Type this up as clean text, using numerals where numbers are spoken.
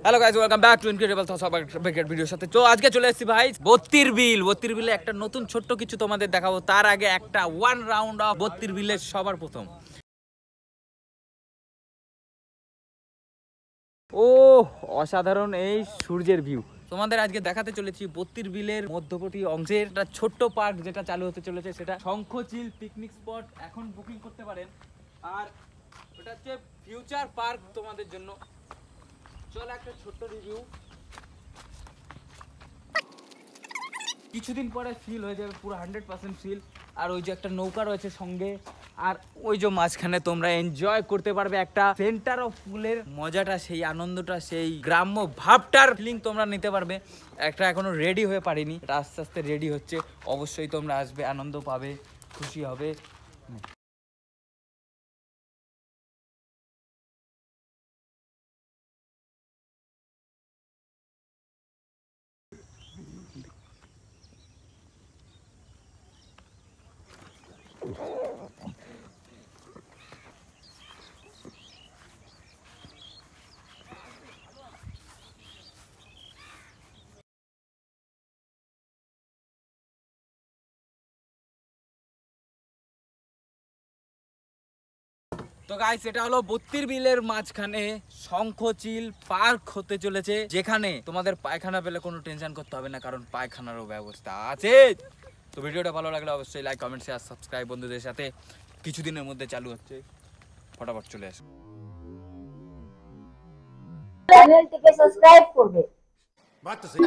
Hello guys, welcome back to incredible thoughts of cricket ভিডিওর সাথে। তো আজকে চলে এসেছি ভাই বত্তির বিলে একটা নতুন ছোট্ট কিছু তোমাদের দেখাবো। তার আগে একটা ওয়ান রাউন্ড অফ বত্তির বিলের সবার প্রথম। ও অসাধারণ এই সূর্যের ভিউ তোমাদের আজকে দেখাতে চলেছি। বত্তির বিলের মধ্যবর্তী অংশের একটা ছোট্ট পার্ক যেটা চালু হতে চলেছে, সেটা শঙ্খচিল পিকনিক স্পট। এখন বুকিং করতে পারেন। আর ওটা হচ্ছে ফিউচার পার্ক তোমাদের জন্য। চল একটা ছোট্ট রিভিউ। কিছুদিন পরে ফিল হয়ে যাবে পুরো 100% ফিল। আর ওই যে একটা নৌকা রয়েছে সঙ্গে, আর ওই যে মাঝখানে তোমরা এনজয় করতে পারবে একটা সেন্টার অফ পুলের মজাটা, সেই আনন্দটা, সেই গ্রাম্য ভাবটার ফিলিং তোমরা নিতে পারবে। একটা এখনো রেডি হয়ে পারিনি, এটা আস্তে আস্তে রেডি হচ্ছে। অবশ্যই তোমরা আসবে, আনন্দ পাবে, খুশি হবে। তো গাইস, এটা হলো বত্তির বিলের মাঝখানে শঙ্খচিল পার্ক হতে চলেছে, যেখানে তোমাদের পায়খানা পেলে কোনো টেনশন করতে হবে না, কারণ পায়খানারও ব্যবস্থা আছে। তো ভিডিওটা ভালো লাগলে অবশ্যই লাইক, কমেন্ট, শেয়ার, সাবস্ক্রাইব বন্ধুদের সাথে। কিছুদিনের মধ্যে চালু হচ্ছে, ফটাফট চলে আসো। চ্যানেলটিকে সাবস্ক্রাইব করবে। बात तो सही